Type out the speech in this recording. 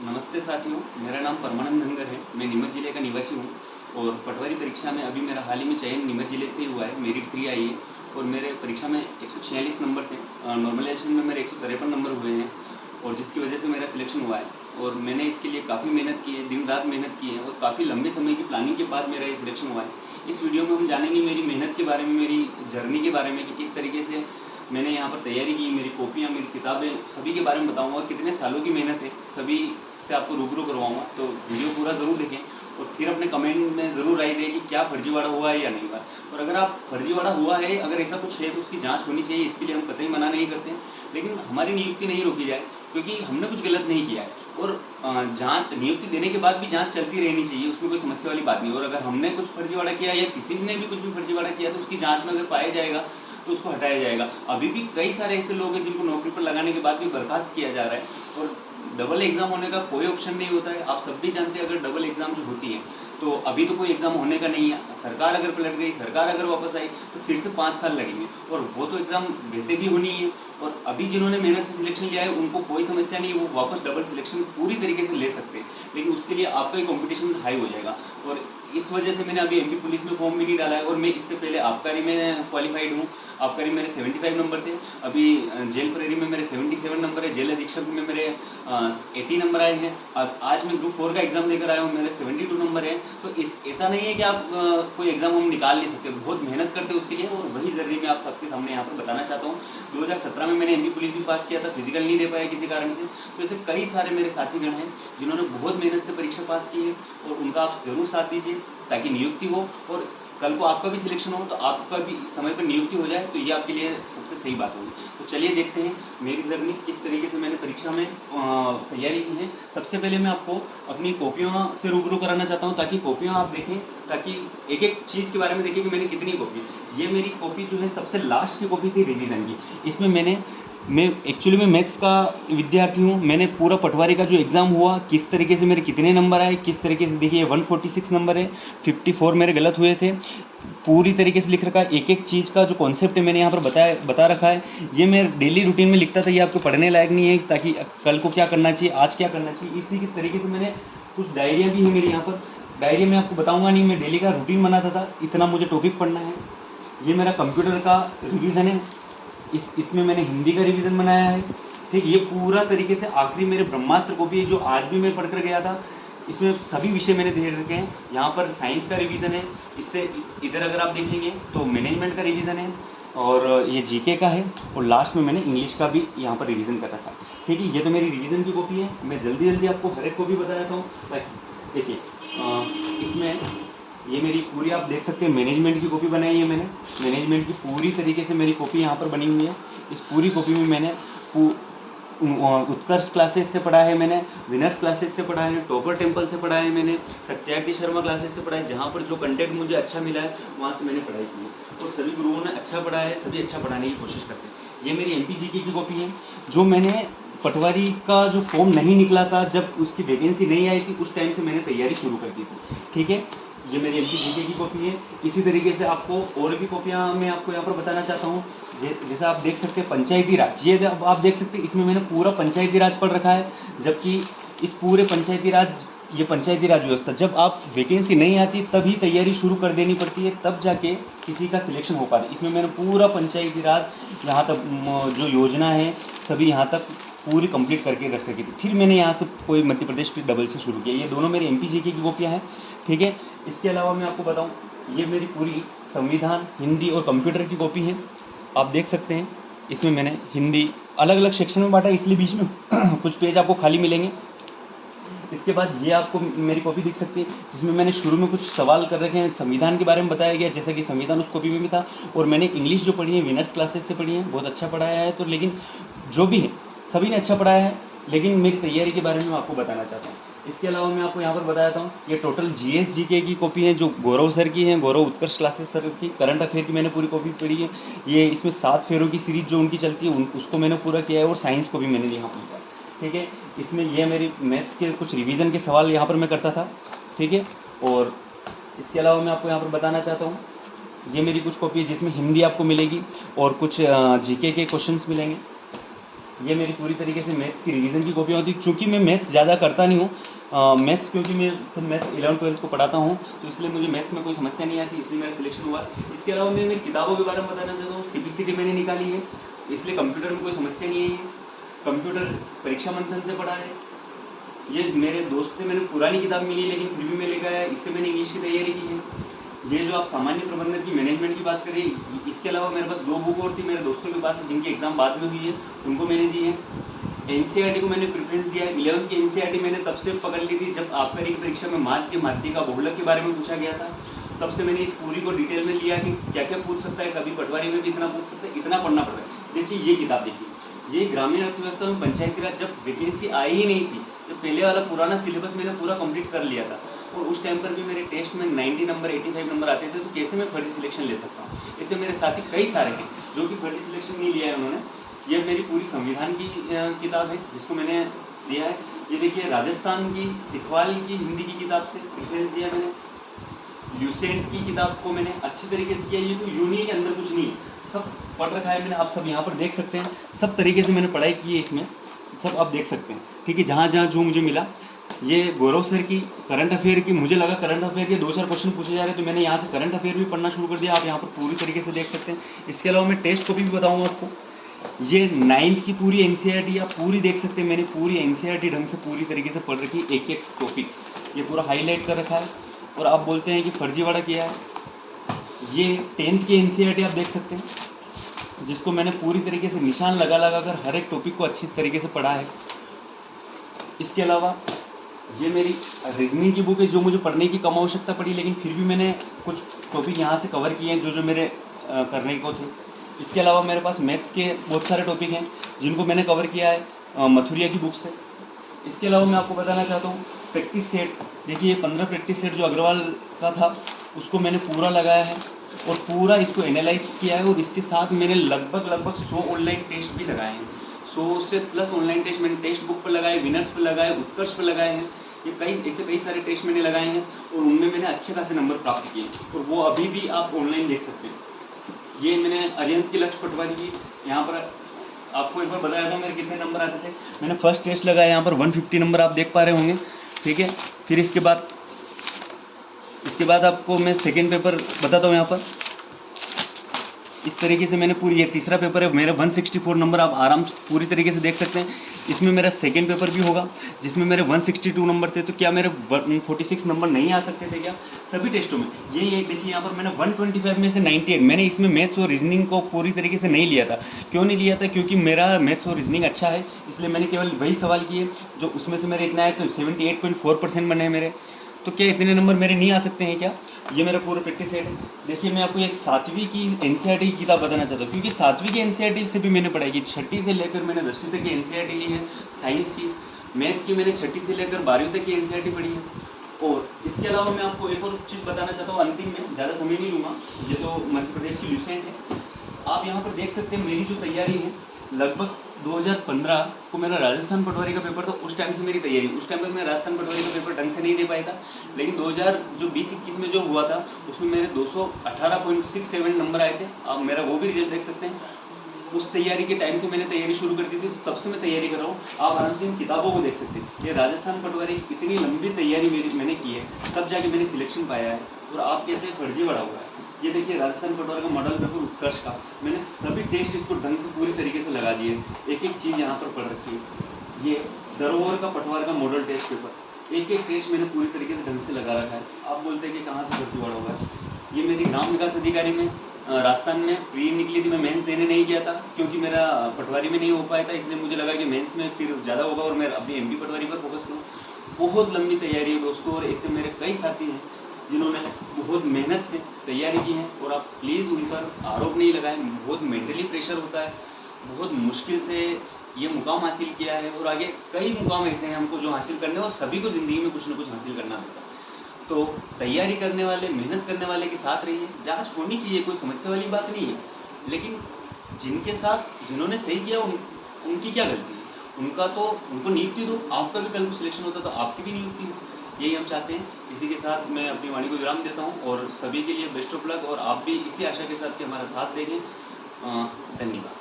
नमस्ते साथियों, मेरा नाम परमानंद धनगर है। मैं नीमच ज़िले का निवासी हूँ और पटवारी परीक्षा में अभी मेरा हाल ही में चयन नीमच ज़िले से ही हुआ है। मेरिट 3 आई है और मेरे परीक्षा में 146 नंबर थे। नॉर्मलाइजेशन में मेरे 153 नंबर हुए हैं और जिसकी वजह से मेरा सिलेक्शन हुआ है। और मैंने इसके लिए काफ़ी मेहनत की है, दिन रात मेहनत की है और काफ़ी लंबे समय की प्लानिंग के बाद मेरा ये सिलेक्शन हुआ है। इस वीडियो में हम जानेंगे मेरी मेहनत के बारे में, मेरी जर्नी के बारे में कि किस तरीके से मैंने यहाँ पर तैयारी की, मेरी कॉपियाँ, मेरी किताबें, सभी के बारे में बताऊँगा और कितने सालों की मेहनत है, सभी से आपको रूबरू करवाऊँगा। तो वीडियो पूरा ज़रूर देखें और फिर अपने कमेंट में ज़रूर राय दें कि क्या फर्जीवाड़ा हुआ है या नहीं हुआ। और अगर आप फर्जीवाड़ा हुआ है, अगर ऐसा कुछ है तो उसकी जाँच होनी चाहिए। इसके लिए हम कतई मना नहीं करते हैं, लेकिन हमारी नियुक्ति नहीं रोकी जाए क्योंकि हमने कुछ गलत नहीं किया है। और जाँच नियुक्ति देने के बाद भी जाँच चलती रहनी चाहिए, उसमें कोई समस्या वाली बात नहीं। और अगर हमने कुछ फर्जीवाड़ा किया या किसी ने भी कुछ भी फर्जीवाड़ा किया तो उसकी जाँच में अगर पाया जाएगा तो उसको हटाया जाएगा। अभी भी कई सारे ऐसे लोग हैं जिनको नौकरी पर लगाने के बाद भी बर्खास्त किया जा रहा है और डबल एग्ज़ाम होने का कोई ऑप्शन नहीं होता है। आप सब भी जानते हैं अगर डबल एग्ज़ाम जो होती है तो अभी तो कोई एग्ज़ाम होने का नहीं है। सरकार अगर पलट गई, सरकार अगर वापस आई तो फिर से 5 साल लगेंगे और वो तो एग्ज़ाम वैसे भी होनी है। और अभी जिन्होंने मेहनत से सिलेक्शन लिया है उनको कोई समस्या नहीं है, वो वापस डबल सिलेक्शन पूरी तरीके से ले सकते हैं। लेकिन उसके लिए आपका ही कॉम्पिटिशन हाई हो जाएगा और इस वजह से मैंने अभी एमपी पुलिस में फॉर्म भी नहीं डाला है। और मैं इससे पहले आबकारी में क्वालिफाइड हूँ। आबकारी मेरे 75 नंबर थे। अभी जेल प्रहरी में मेरे 77 नंबर है। जेल अधीक्षक में मेरे 80 नंबर आए हैं। आज मैं ग्रुप 4 का एग्ज़ाम देकर आया हूँ, मेरे 72 नंबर है। तो ऐसा नहीं है कि आप कोई एग्ज़ाम हम निकाल नहीं सकते, बहुत मेहनत करते हैं उसके लिए और वही ज़रिए मैं आप सबके सामने यहाँ पर बताना चाहता हूँ। 2017 में मैंने एमपी पुलिस भी पास किया था, फिजिकल नहीं दे पाया किसी कारण से। तो ऐसे कई सारे मेरे साथीगण हैं जिन्होंने बहुत मेहनत से परीक्षा पास की है और उनका आप ज़रूर साथ दीजिए ताकि नियुक्ति हो और कल को आपका भी सिलेक्शन हो तो आपका भी समय पर नियुक्ति हो जाए, तो ये आपके लिए सबसे सही बात होगी। तो चलिए देखते हैं मेरी जर्नी किस तरीके से मैंने परीक्षा में तैयारी की है। सबसे पहले मैं आपको अपनी कॉपियों से रूबरू कराना चाहता हूँ ताकि कॉपियाँ आप देखें, ताकि एक एक चीज़ के बारे में देखें कि मैंने कितनी कॉपी। ये मेरी कॉपी जो है सबसे लास्ट की कॉपी थी रिवीजन की। इसमें मैं एक्चुअली में मैथ्स का विद्यार्थी हूँ। मैंने पूरा पटवारी का जो एग्ज़ाम हुआ, किस तरीके से मेरे कितने नंबर आए, किस तरीके से, देखिए 146 नंबर है, 54 मेरे गलत हुए थे। पूरी तरीके से लिख रखा है, एक एक चीज़ का जो कॉन्सेप्ट है मैंने यहाँ पर बता रखा है। ये मैं डेली रूटीन में लिखता था, ये आपको पढ़ने लायक नहीं है ताकि कल को क्या करना चाहिए, आज क्या करना चाहिए। इसी के तरीके से मैंने कुछ डायरियाँ भी हैं मेरी यहाँ पर। डायरी में आपको बताऊँगा नहीं, मैं डेली का रूटीन बनाता था, इतना मुझे टॉपिक पढ़ना है। ये मेरा कंप्यूटर का रिवीजन है, इसमें मैंने हिंदी का रिवीजन बनाया है। ठीक, ये पूरा तरीके से आखिरी मेरे ब्रह्मास्त्र कॉपी है जो आज भी मैं पढ़कर गया था। इसमें सभी विषय मैंने दे रखे हैं। यहाँ पर साइंस का रिवीजन है, इससे इधर अगर आप देखेंगे तो मैनेजमेंट का रिवीजन है और ये जीके का है और लास्ट में मैंने इंग्लिश का भी यहाँ पर रिवीजन कर रखा है। ठीक है, ये तो मेरी रिवीजन की कॉपी है। मैं जल्दी जल्दी आपको हर एक कॉपी बता देता हूँ। देखिए इसमें ये मेरी पूरी आप देख सकते हैं मैनेजमेंट की कॉपी बनाई है मैंने। मैनेजमेंट की पूरी तरीके से मेरी कॉपी यहाँ पर बनी हुई है। इस पूरी कॉपी में मैंने उत्कर्ष क्लासेस से पढ़ा है, मैंने विनर्स क्लासेस से पढ़ा है, टॉपर टेम्पल से पढ़ा है, मैंने सत्यार्थी शर्मा क्लासेस से पढ़ा है। जहाँ पर जो कंटेंट मुझे अच्छा मिला है वहाँ से मैंने पढ़ाई की है और सभी गुरुओं ने अच्छा पढ़ाया है, सभी अच्छा पढ़ाने की कोशिश करते हैं। ये मेरी एमपीजीके की कॉपी है जो मैंने पटवारी का जो फॉर्म नहीं निकला था, जब उसकी वैकेंसी नहीं आई थी, उस टाइम से मैंने तैयारी शुरू कर दी थी। ठीक है, ये मेरी एमपीजीके की कॉपी है। इसी तरीके से आपको और भी कॉपियाँ मैं आपको यहाँ पर बताना चाहता हूँ। जैसा आप देख सकते हैं पंचायती राज, ये आप देख सकते हैं इसमें मैंने पूरा पंचायती राज पढ़ रखा है। जबकि इस पूरे पंचायती राज, ये पंचायती राज व्यवस्था, जब आप वैकेंसी नहीं आती तभी तैयारी शुरू कर देनी पड़ती है, तब जाके किसी का सिलेक्शन हो पाता है। इसमें मैंने पूरा पंचायती राज यहाँ तक जो योजना है सभी यहाँ तक पूरी कंप्लीट करके रख रखी थी। फिर मैंने यहाँ से कोई मध्य प्रदेश फिर डबल से शुरू किया। ये दोनों मेरे एमपीजीके की कॉपियाँ हैं। ठीक है, इसके अलावा मैं आपको बताऊँ, ये मेरी पूरी संविधान, हिंदी और कंप्यूटर की कॉपी है। आप देख सकते हैं इसमें मैंने हिंदी अलग अलग सेक्शन में बांटा, इसलिए बीच में कुछ पेज आपको खाली मिलेंगे। इसके बाद ये आपको मेरी कॉपी दिख सकती है जिसमें मैंने शुरू में कुछ सवाल कर रखे हैं, संविधान के बारे में बताया गया, जैसा कि संविधान उस कॉपी में भी था। और मैंने इंग्लिश जो पढ़ी है विनर्स क्लासेस से पढ़ी है, बहुत अच्छा पढ़ाया है। तो लेकिन जो भी है सभी ने अच्छा पढ़ाया है, लेकिन मेरी तैयारी के बारे में मैं आपको बताना चाहता हूँ। इसके अलावा मैं आपको यहाँ पर बताता हूँ, ये टोटल जीएस जीके की कॉपी है जो गौरव सर की है, गौरव उत्कर्ष क्लासेस सर की। करंट अफेयर की मैंने पूरी कॉपी पढ़ी है। ये इसमें 7 फेरों की सीरीज जो उनकी चलती है उसको मैंने पूरा किया है और साइंस को भी मैंने यहाँ पर किया। ठीक है, इसमें ये मेरी मैथ्स के कुछ रिवीजन के सवाल यहाँ पर मैं करता था। ठीक है, और इसके अलावा मैं आपको यहाँ पर बताना चाहता हूँ, ये मेरी कुछ कॉपी है जिसमें हिंदी आपको मिलेगी और कुछ जीके के क्वेश्चंस मिलेंगे। ये मेरी पूरी तरीके से मैथ्स की रिवीजन की कॉपी होती है। चूँकि मैं मैथ्स ज़्यादा करता नहीं हूँ, मैथ्स क्योंकि मैं खुद मैथ्स 11th-12th को पढ़ाता हूँ, तो इसलिए मुझे मैथ्स में कोई समस्या नहीं आती, इसलिए मेरा सिलेक्शन हुआ। इसके अलावा मैं मेरी किताबों के बारे में बताना चाहता हूँ। CPCT मैंने निकाली है, इसलिए कंप्यूटर में कोई समस्या नहीं है। कंप्यूटर परीक्षा मंथन से पढ़ा है। ये मेरे दोस्त से मैंने पुरानी किताब मिली, लेकिन फिर भी मैं लेकर आया। इससे मैंने इंग्लिश की तैयारी की है। ये जो आप सामान्य प्रबंधन की मैनेजमेंट की बात करें, इसके अलावा मेरे पास 2 बुक और थी मेरे दोस्तों के पास, जिनकी एग्ज़ाम बाद में हुई है, उनको मैंने दी है। NCERT को मैंने प्रेफरेंस दिया है। 11th की NCERT मैंने तब से पकड़ ली थी जब आबकारी की परीक्षा में माध्यिका बहुलक के बारे में पूछा गया था। तब से मैंने इस पूरी को डिटेल में लिया कि क्या क्या पूछ सकता है, कभी पटवारी में भी इतना पूछ सकता है, इतना पढ़ना पड़ता है। देखिए ये किताब देखिए, ये ग्रामीण अर्थव्यवस्था में पंचायती राज जब वैकेंसी आई ही नहीं थी, जब पहले वाला पुराना सिलेबस मैंने पूरा कंप्लीट कर लिया था, और उस टाइम पर भी मेरे टेस्ट में 90 नंबर 85 नंबर आते थे, तो कैसे मैं फर्जी सिलेक्शन ले सकता हूँ। इससे मेरे साथी कई सारे हैं जो कि फर्जी सिलेक्शन नहीं लिया है उन्होंने। ये मेरी पूरी संविधान की किताब है जिसको मैंने दिया है। ये देखिए राजस्थान की सिखवाल की हिंदी की किताब से प्रेफरेंस दिया मैंने। ल्यूसेंट की किताब को मैंने अच्छी तरीके से किया। ये तो यूनिक के अंदर कुछ नहीं है, सब पढ़ रखा है मैंने, आप सब यहाँ पर देख सकते हैं। सब तरीके से मैंने पढ़ाई की है इसमें, सब आप देख सकते हैं। ठीक है, जहाँ जहाँ जो मुझे मिला। ये गौरव सर की करंट अफेयर की, मुझे लगा करंट अफेयर के 2-4 क्वेश्चन पूछे जा रहे हैं, तो मैंने यहाँ से करंट अफेयर भी पढ़ना शुरू कर दिया। आप यहाँ पर पूरी तरीके से देख सकते हैं। इसके अलावा मैं टेस्ट कॉपी भी बताऊँगा आपको। ये 9th की पूरी NCERT आप पूरी देख सकते हैं। मैंने पूरी NCERT ढंग से पूरी तरीके से पढ़ रखी, एक एक टॉपिक ये पूरा हाईलाइट कर रखा है। और आप बोलते हैं कि फर्जीवाड़ा किया है। ये 10th की NCERT आप देख सकते हैं, जिसको मैंने पूरी तरीके से निशान लगा लगा कर हर एक टॉपिक को अच्छी तरीके से पढ़ा है। इसके अलावा ये मेरी रीजनिंग की बुक है, जो मुझे पढ़ने की कम आवश्यकता पड़ी, लेकिन फिर भी मैंने कुछ टॉपिक यहाँ से कवर किए हैं जो जो मेरे करने को थे। इसके अलावा मेरे पास मैथ्स के बहुत सारे टॉपिक हैं जिनको मैंने कवर किया है मथुरिया की बुक से। इसके अलावा मैं आपको बताना चाहता हूँ प्रैक्टिस सेट। देखिए 15 प्रैक्टिस सेट जो अग्रवाल का था, उसको मैंने पूरा लगाया है और पूरा इसको एनालाइज किया है। और इसके साथ मैंने लगभग 100 ऑनलाइन टेस्ट भी लगाए हैं। 100 से प्लस ऑनलाइन टेस्ट मैंने टेक्स्ट बुक पर लगाए, विनर्स पर लगाए, उत्कर्ष पर लगाए हैं। ये कई सारे टेस्ट मैंने लगाए हैं और उनमें मैंने अच्छे खासे नंबर प्राप्त किए हैं, और वो अभी भी आप ऑनलाइन देख सकते हैं। ये मैंने अरिहंत की लक्ष्य पटवारी की, यहाँ पर आपको एक बार बताया था मेरे कितने नंबर आते थे। मैंने फर्स्ट टेस्ट लगाया, यहाँ पर 150 नंबर आप देख पा रहे होंगे। ठीक है, फिर इसके बाद आपको मैं सेकेंड पेपर बताता हूँ। यहाँ पर इस तरीके से मैंने पूरी, ये तीसरा पेपर है, मेरे 164 नंबर आप आराम से पूरी तरीके से देख सकते हैं। इसमें मेरा सेकेंड पेपर भी होगा जिसमें मेरे 162 नंबर थे, तो क्या मेरे 46 नंबर नहीं आ सकते थे क्या सभी टेस्टों में? ये देखिए यहाँ पर मैंने 125 में से 98, मैंने इसमें मैथ्स और रीजनिंग को पूरी तरीके से नहीं लिया था। क्यों नहीं लिया था? क्योंकि मेरा मैथ्स और रीजनिंग अच्छा है, इसलिए मैंने केवल वही सवाल किए जो उसमें से मेरे इतना आए, तो 78.4% बने मेरे। तो क्या इतने नंबर मेरे नहीं आ सकते हैं क्या? ये मेरा पूरा प्रैक्टिस सेट है। देखिए मैं आपको ये 7वीं की NCERT की किताब बताना चाहता हूँ, क्योंकि 7वीं की NCERT से भी मैंने पढ़ाई की। 6ठी से लेकर मैंने 10वीं तक की NCERT ली है साइंस की। मैथ की मैंने 6ठी से लेकर 12वीं तक की NCERT पढ़ी है। और इसके अलावा मैं आपको एक और चीज़ बताना चाहता हूँ अंतिम में, ज़्यादा समय नहीं लूँगा। ये तो मध्य प्रदेश की ल्यूसेंट है। आप यहाँ पर देख सकते हैं मेरी जो तैयारी है, लगभग 2015 को मेरा राजस्थान पटवारी का पेपर था। उस टाइम से मेरी तैयारी, उस टाइम पर मैं राजस्थान पटवारी का पेपर ढंग से नहीं दे पाया था, लेकिन 2020-21 में जो हुआ था उसमें मेरे 218.67 नंबर आए थे। आप मेरा वो भी रिजल्ट देख सकते हैं। उस तैयारी के टाइम से मैंने तैयारी शुरू कर दी थी, तो तब से मैं तैयारी कर रहा हूँ। आप आराम से इन किताबों को देख सकते हैं। ये राजस्थान पटवारी की इतनी लंबी तैयारी मैंने की है, तब जाके मैंने सिलेक्शन पाया है। और आप कहते हैं फर्जीवाड़ा हुआ है। ये देखिए राजस्थान पटवारी का मॉडल पेपर उत्कर्ष का, मैंने सभी टेस्ट इसको ढंग से पूरी तरीके से लगा दिए। एक एक चीज़ यहाँ पर पढ़ रखी है। ये धरोहर का पटवार का मॉडल टेस्ट पेपर, एक एक टेस्ट मैंने पूरी तरीके से ढंग से लगा रखा है। आप बोलते हैं कि कहाँ से फर्जीवाड़ा होगा? ये मेरी ग्राम विकास अधिकारी में राजस्थान में प्री निकली थी। मैं मेंस देने नहीं गया था क्योंकि मेरा पटवारी में नहीं हो पाया था, इसलिए मुझे लगा कि मेंस में फिर ज़्यादा होगा और मैं अपनी MP पटवारी पर फोकस करूँ। बहुत लंबी तैयारी है दोस्तों, और ऐसे मेरे कई साथी हैं जिन्होंने बहुत मेहनत से तैयारी की है। और आप प्लीज़ उन पर आरोप नहीं लगाएं। बहुत मेंटली प्रेशर होता है, बहुत मुश्किल से ये मुकाम हासिल किया है, और आगे कई मुकाम ऐसे हैं हमको जो हासिल करने, और सभी को ज़िंदगी में कुछ ना कुछ हासिल करना होता है। तो तैयारी करने वाले, मेहनत करने वाले के साथ रहिए। जांच होनी चाहिए, कोई समस्या वाली बात नहीं है, लेकिन जिन्होंने सही किया उनकी क्या गलती है? उनको नियुक्ति दो। आपका भी कल को सिलेक्शन होता तो आपकी भी नियुक्ति हो, यही हम चाहते हैं। इसी के साथ मैं अपनी वाणी को विराम देता हूँ, और सभी के लिए बेस्ट ऑफ लक। और आप भी इसी आशा के साथ कि हमारा साथ देंगे। धन्यवाद।